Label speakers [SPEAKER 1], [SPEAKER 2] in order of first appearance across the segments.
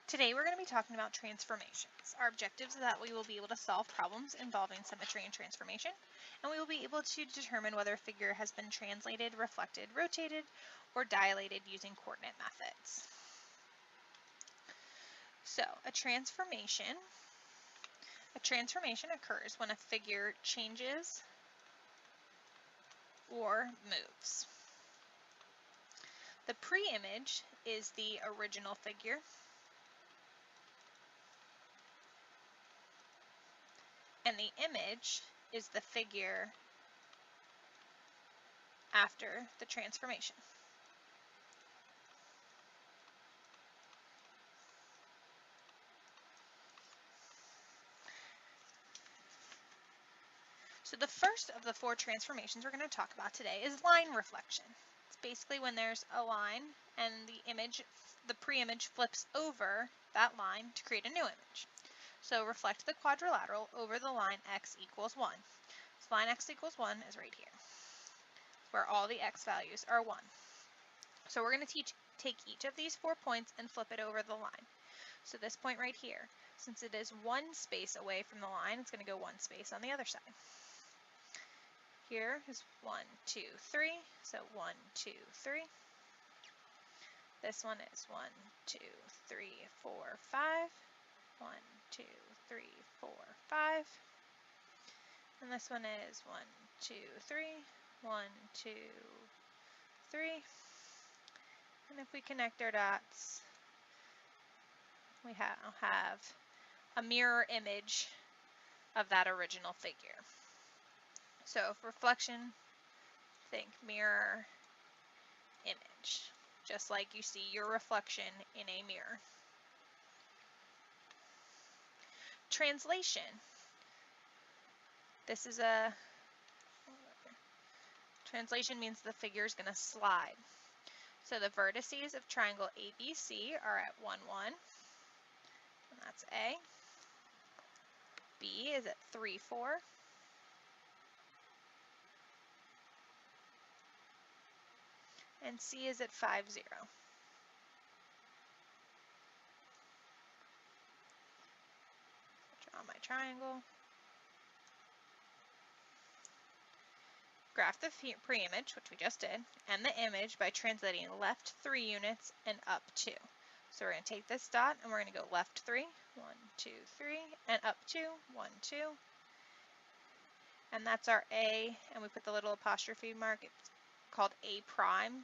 [SPEAKER 1] Today we're going to be talking about transformations. Our objectives is that we will be able to solve problems involving symmetry and transformation, and we will be able to determine whether a figure has been translated, reflected, rotated, or dilated using coordinate methods. So, a transformation occurs when a figure changes or moves. The preimage is the original figure, and the image is the figure after the transformation. So the first of the four transformations we're going to talk about today is line reflection. It's basically when there's a line and the preimage flips over that line to create a new image. So reflect the quadrilateral over the line x equals 1. So line x equals 1 is right here, where all the x values are 1. So we're going to take each of these 4 points and flip it over the line. So this point right here, since it is 1 space away from the line, it's going to go 1 space on the other side. Here is 1, 2, 3, so 1, 2, 3. This one is 1, 2, 3, 4, 5. 1, 2, 3, 4, 5. And this one is 1, 2, 3, 1, 2, 3. And if we connect our dots, we have a mirror image of that original figure. So for reflection, think mirror image, just like you see your reflection in a mirror. Translation. Translation means the figure is going to slide. So the vertices of triangle ABC are at 1, 1, and that's A. B is at 3, 4. And C is at 5, 0. Draw my triangle. Graph the preimage, which we just did, and the image by translating left 3 units and up 2. So we're going to take this dot and we're going to go left 3, 1, 2, 3, and up 2, 1, 2. And that's our A, and we put the little apostrophe mark. It's called A prime.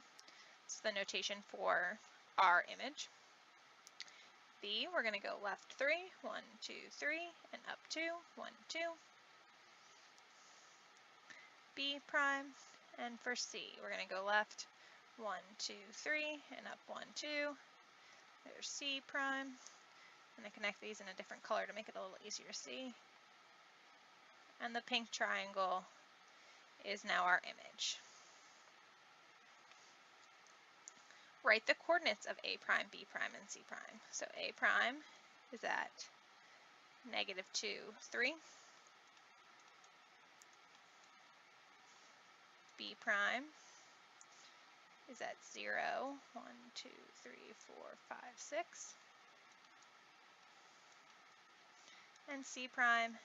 [SPEAKER 1] It's the notation for our image. B, we're going to go left 3, 1, 2, 3, and up 2, 1, 2. B prime, and for C, we're going to go left 1, 2, 3, and up 1, 2. There's C prime. I'm going to connect these in a different color to make it a little easier to see. And the pink triangle is now our image. Write the coordinates of A prime, B prime, and C prime. So A prime is at -2, 3. B prime is at 0, 1, 2, 3, 4, 5, 6. And C prime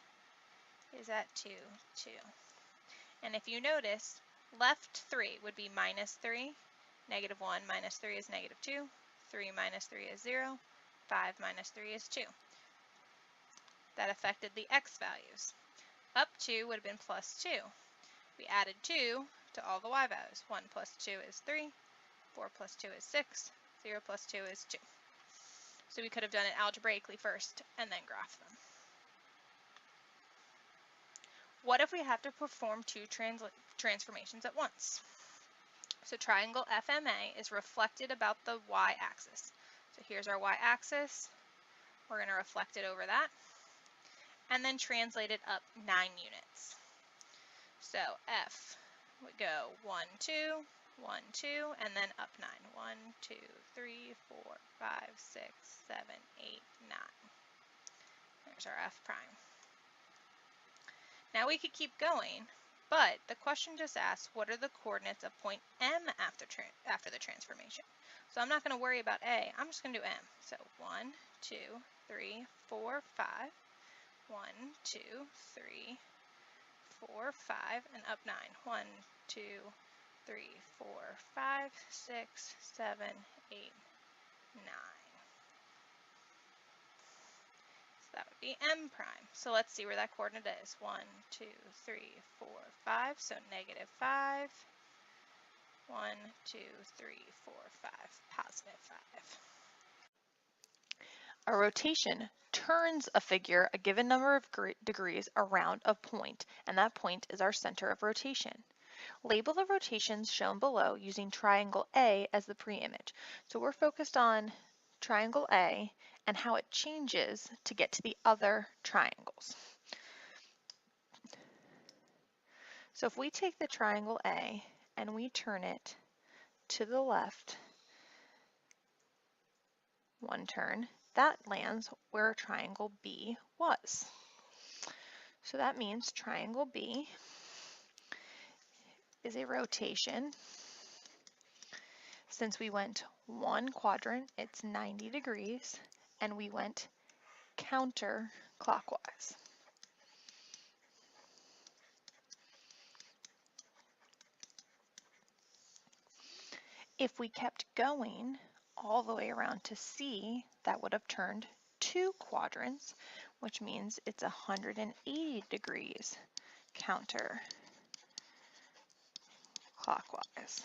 [SPEAKER 1] is at 2, 2. And if you notice, left 3 would be -3, -1 minus 3 is -2, 3 minus 3 is 0, 5 minus 3 is 2. That affected the x values. Up 2 would have been +2. We added 2 to all the y values. 1 plus 2 is 3, 4 plus 2 is 6, 0 plus 2 is 2. So we could have done it algebraically first and then graph them. What if we have to perform 2 transformations at once? So triangle FMA is reflected about the y-axis. So here's our y-axis. We're going to reflect it over that and then translate it up 9 units. So F would go 1, 2, 1, 2, and then up 9. 1, 2, 3, 4, 5, 6, 7, 8, 9. There's our F prime. Now we could keep going, but the question just asks, what are the coordinates of point M after the transformation? So I'm not going to worry about A. I'm just going to do M. So 1, 2, 3, 4, 5. 1, 2, 3, 4, 5, and up 9. 1, 2, 3, 4, 5, 6, 7, 8, 9. So that would be M prime. So let's see where that coordinate is. 1, 2, 3, 4, 5. So negative 5. 1, 2, 3, 4, 5. Positive 5.
[SPEAKER 2] A rotation turns a figure a given number of degrees around a point, and that point is our center of rotation. Label the rotations shown below using triangle A as the preimage. So we're focused on triangle A and how it changes to get to the other triangles. So if we take the triangle A and we turn it to the left one turn, that lands where triangle B was. So that means triangle B is a rotation. Since we went one quadrant, it's 90 degrees, and we went counterclockwise. If we kept going all the way around to C, that would have turned 2 quadrants, which means it's 180 degrees counterclockwise.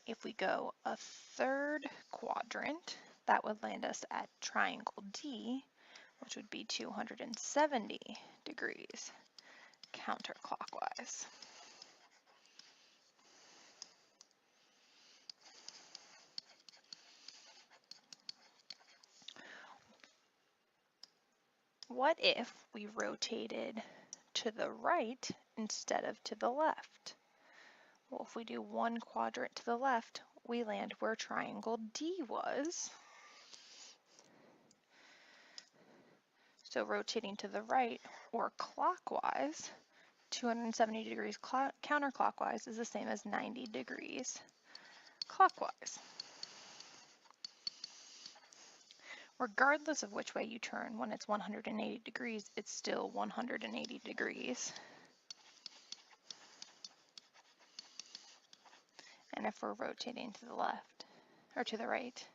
[SPEAKER 2] If we go a 3rd quadrant, that would land us at triangle D, which would be 270 degrees counterclockwise. What if we rotated to the right instead of to the left? Well, if we do one quadrant to the left, we land where triangle D was. So rotating to the right or clockwise, 270 degrees counterclockwise is the same as 90 degrees clockwise. Regardless of which way you turn, when it's 180 degrees, it's still 180 degrees. And if we're rotating to the left or to the right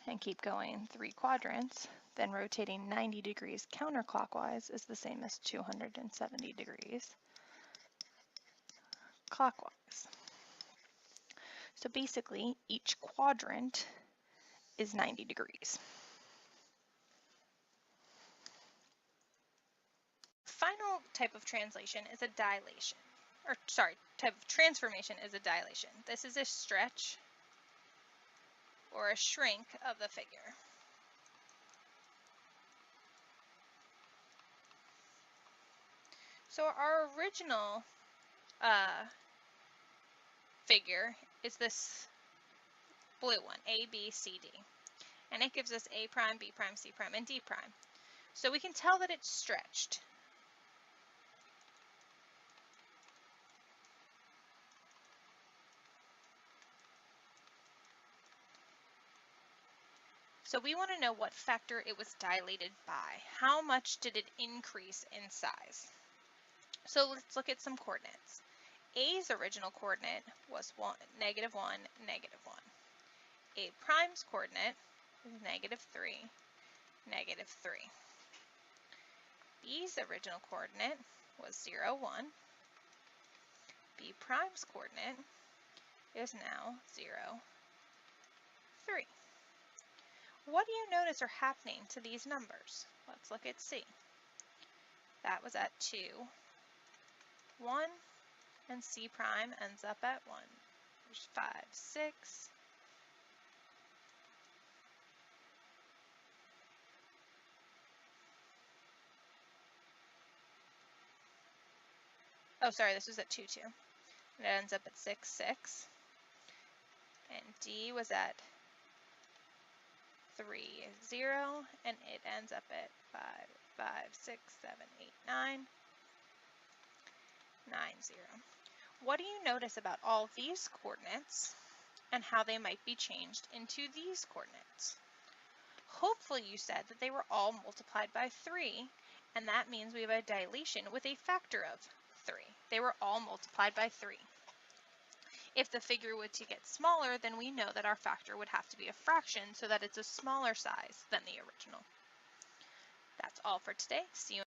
[SPEAKER 2] and keep going 3 quadrants, then rotating 90 degrees counterclockwise is the same as 270 degrees clockwise. So basically, each quadrant is 90 degrees.
[SPEAKER 1] Final type of translation is a dilation. Or sorry, type of transformation is a dilation. This is a stretch or a shrink of the figure. So our original figure is this blue one, A, B, C, D. And it gives us A prime, B prime, C prime, and D prime. So we can tell that it's stretched. So we want to know what factor it was dilated by. How much did it increase in size? So let's look at some coordinates. A's original coordinate was -1, -1. A prime's coordinate is -3, -3. B's original coordinate was 0, 1. B prime's coordinate is now 0, 3. What do you notice are happening to these numbers? Let's look at C. That was at 2, 1, and C prime ends up at 1. There's 5, 6. Oh, sorry, this was at 2, 2. And it ends up at 6, 6. And D was at 3, 0, and it ends up at 5, 5, 6, 7, 8, 9, 9, 0. what do you notice about all these coordinates and how they might be changed into these coordinates? Hopefully you said that they were all multiplied by 3, and that means we have a dilation with a factor of 3. They were all multiplied by 3. If the figure were to get smaller, then we know that our factor would have to be a fraction so that it's a smaller size than the original. That's all for today. See you